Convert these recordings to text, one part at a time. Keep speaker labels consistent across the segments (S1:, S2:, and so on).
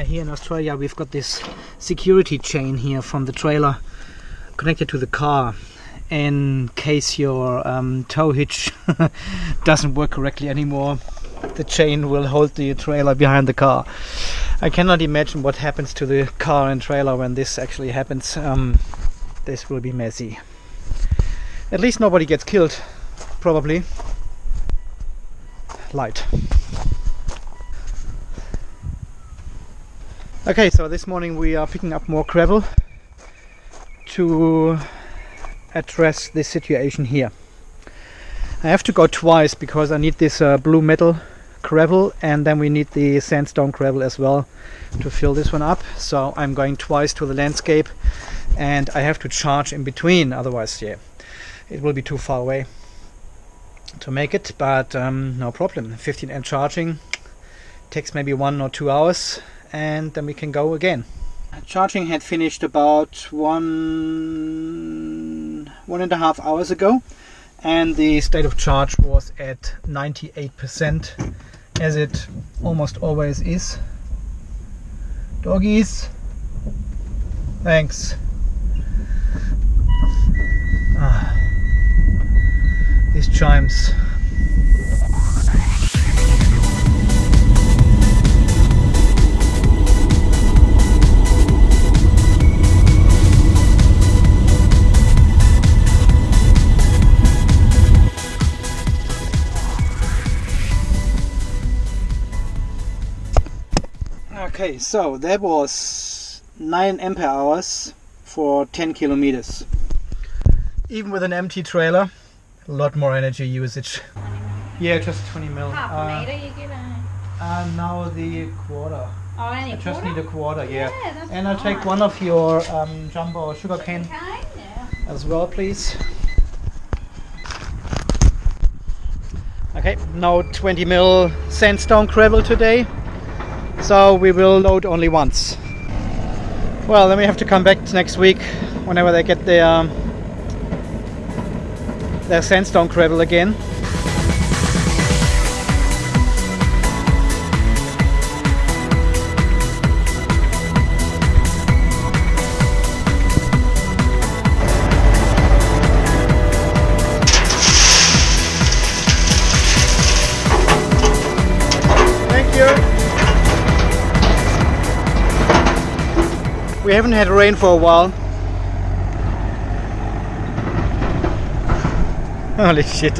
S1: Yeah, here in Australia we've got this security chain here from the trailer connected to the car. In case your tow hitch doesn't work correctly anymore, the chain will hold the trailer behind the car. I cannot imagine what happens to the car and trailer when this actually happens. This will be messy. At least nobody gets killed, probably. Light. Okay, so this morning we are picking up more gravel to address this situation here. I have to go twice because I need this blue metal gravel, and then we need the sandstone gravel as well to fill this one up. So I'm going twice to the landscape, and I have to charge in between, otherwise yeah, it will be too far away to make it, but no problem. 15 amp charging takes maybe 1 or 2 hours, and then we can go again. Charging had finished about 1.5 hours ago, and the state of charge was at 98%, as it almost always is. Doggies, thanks. These chimes. Okay, so that was 9 ampere hours for 10 kilometers. Even with an empty trailer, a lot more energy usage. Yeah, just 20 mil.
S2: Half a meter you get
S1: now the quarter.
S2: Oh, only
S1: I just
S2: quarter?
S1: need a quarter, yeah.
S2: That's
S1: And I'll take
S2: fine.
S1: one of your jumbo sugarcane
S2: Yeah.
S1: as well, please. Okay, no 20 mil sandstone gravel today, so we will load only once. Well, then we have to come back next week whenever they get their sandstone gravel again. We haven't had rain for a while. Holy shit.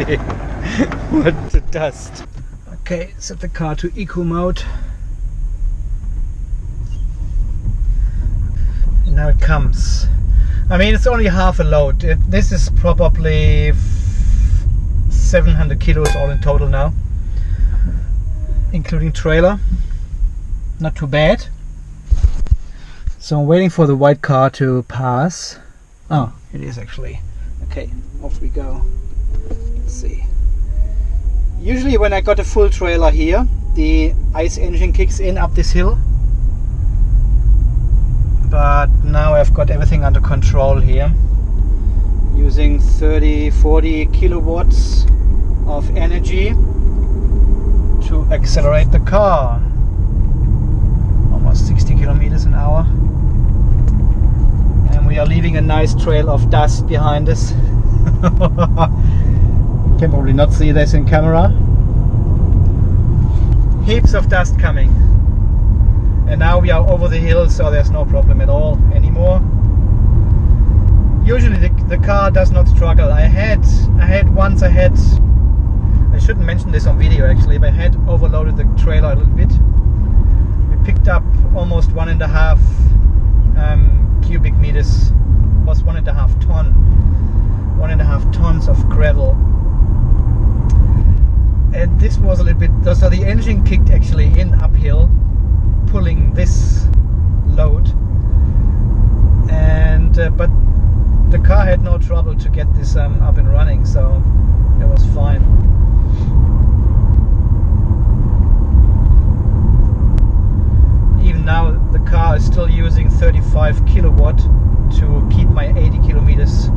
S1: What the dust. Okay, set the car to eco mode. And now it comes. I mean, it's only half a load. This is probably 700 kilos all in total now, including trailer. Not too bad. So I'm waiting for the white car to pass. Oh, it is actually. Okay, off we go. Let's see. Usually when I got a full trailer here, the ICE engine kicks in up this hill. But now I've got everything under control here. Using 30-40 kilowatts of energy to accelerate the car. Almost 60 kilometers an hour. And we are leaving a nice trail of dust behind us. You can probably not see this in camera. Heaps of dust coming. And now we are over the hill, so there's no problem at all anymore. Usually the car does not struggle. I shouldn't mention this on video actually, but I had overloaded the trailer a little bit. We picked up almost 1.5 cubic meters, was 1.5 tons of gravel. And this was a little bit, so the engine kicked actually in uphill, pulling this load, and but the car had no trouble to get this up and running, so it was fine. Even now the car is still using 35 kilowatt to keep my 80 kilometers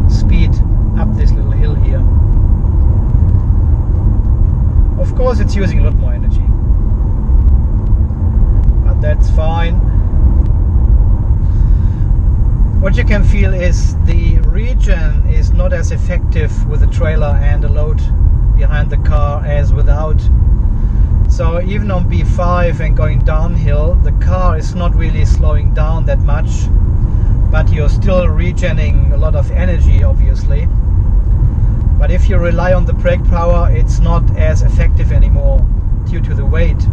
S1: speed up this little hill here. Of course it's using a lot more energy, but that's fine. feel is the regen is not as effective with a trailer and a load behind the car as without. So even on B5 and going downhill, the car is not really slowing down that much, but you're still regenerating a lot of energy, obviously. But if you rely on the brake power, it's not as effective anymore due to the weight.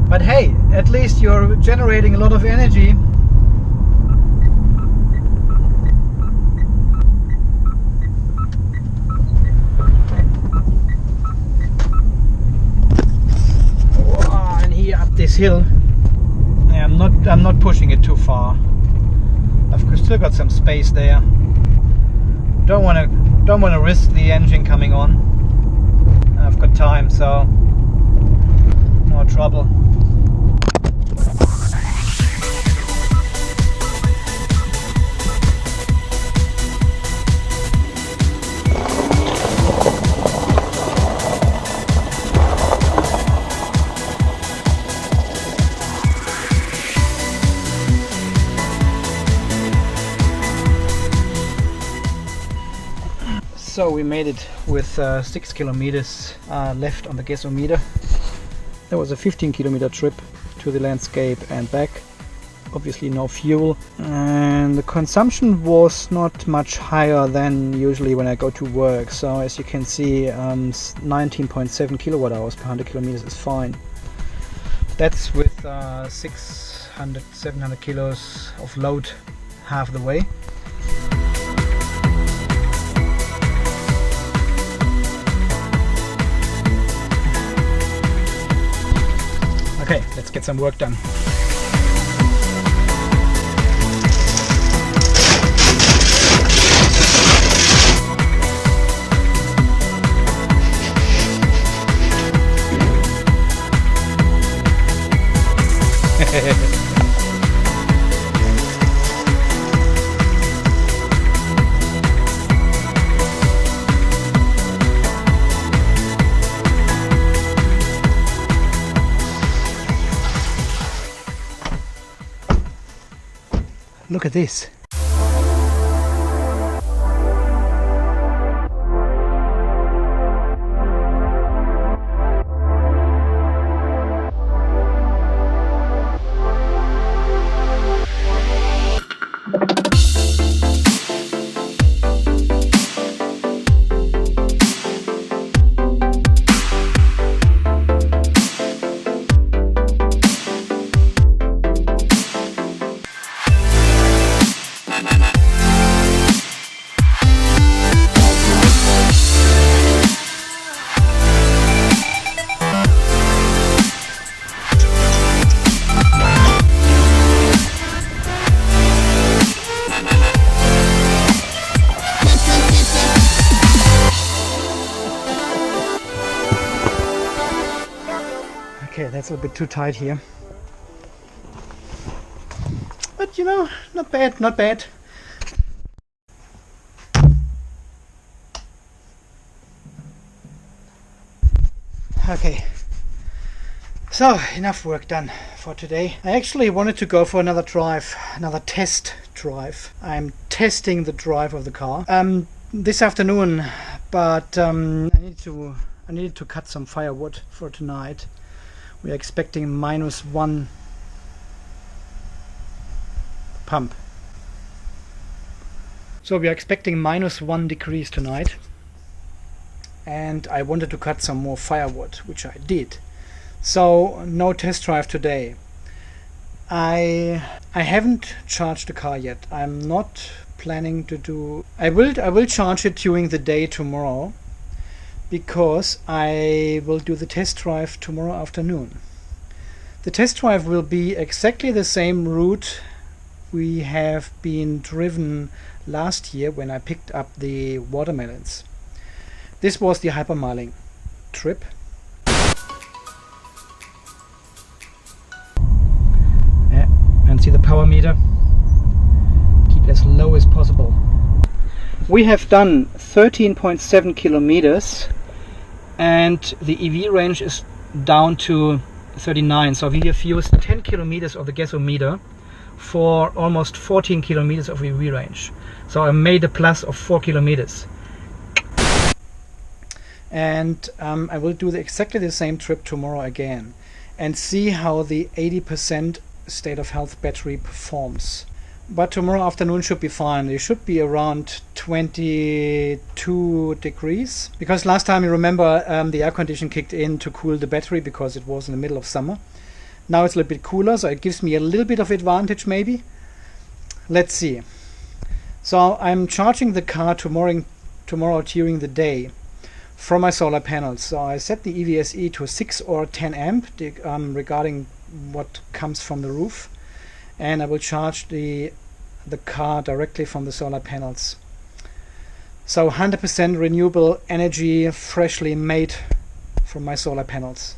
S1: But hey, at least you're generating a lot of energy. Wow, and here up this hill, I'm not pushing it too far. I've still got some space there. Don't want to risk the engine coming on. I've got time, so no trouble. So we made it with 6 kilometers left on the gasometer. That was a 15 kilometer trip to the landscape and back. Obviously no fuel, and the consumption was not much higher than usually when I go to work. So as you can see, 19.7 kilowatt hours per 100 kilometers is fine. That's with 700 kilos of load half the way. Okay, let's get some work done. Look at this. Okay, that's a little bit too tight here. But you know, not bad, not bad. Okay, so enough work done for today. I actually wanted to go for another drive, another test drive. I'm testing the drive of the car this afternoon, but I needed to cut some firewood for tonight. We are expecting -1 pump. So we are expecting -1 degrees tonight, and I wanted to cut some more firewood, which I did. So no test drive today. I haven't charged the car yet. I'm not planning to do. I will charge it during the day tomorrow, because I will do the test drive tomorrow afternoon. The test drive will be exactly the same route we have been driven last year when I picked up the watermelons. This was the hypermiling trip. Yeah, and see the power meter. Keep it as low as possible. We have done 13.7 kilometers and the EV range is down to 39. So we have used 10 kilometers of the gasometer for almost 14 kilometers of EV range. So I made a plus of 4 kilometers. And I will do exactly the same trip tomorrow again and see how the 80% state of health battery performs. But tomorrow afternoon should be fine. It should be around 22 degrees, because last time you remember the air condition kicked in to cool the battery because it was in the middle of summer. Now it's a little bit cooler, so it gives me a little bit of advantage maybe. Let's see. So I'm charging the car tomorrow during the day from my solar panels. So I set the EVSE to 6 or 10 amp regarding what comes from the roof, and I will charge the car directly from the solar panels. So 100% renewable energy, freshly made from my solar panels.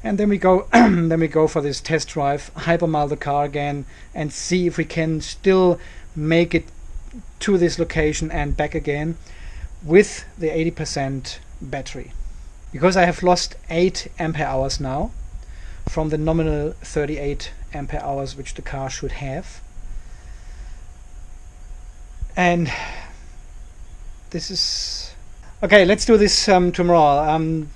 S1: And then we go for this test drive, hypermile the car again, and see if we can still make it to this location and back again with the 80% battery, because I have lost 8 ampere hours now from the nominal 38 ampere hours which the car should have. And this is okay. Let's do this tomorrow.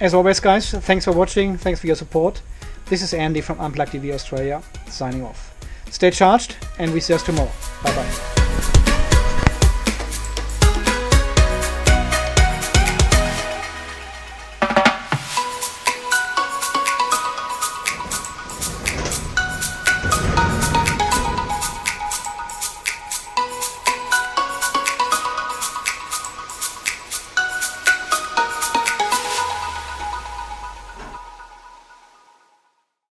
S1: As always, guys, thanks for watching, thanks for your support. This is Andy from Unplugged EV Australia signing off. Stay charged and we see us tomorrow. Bye bye.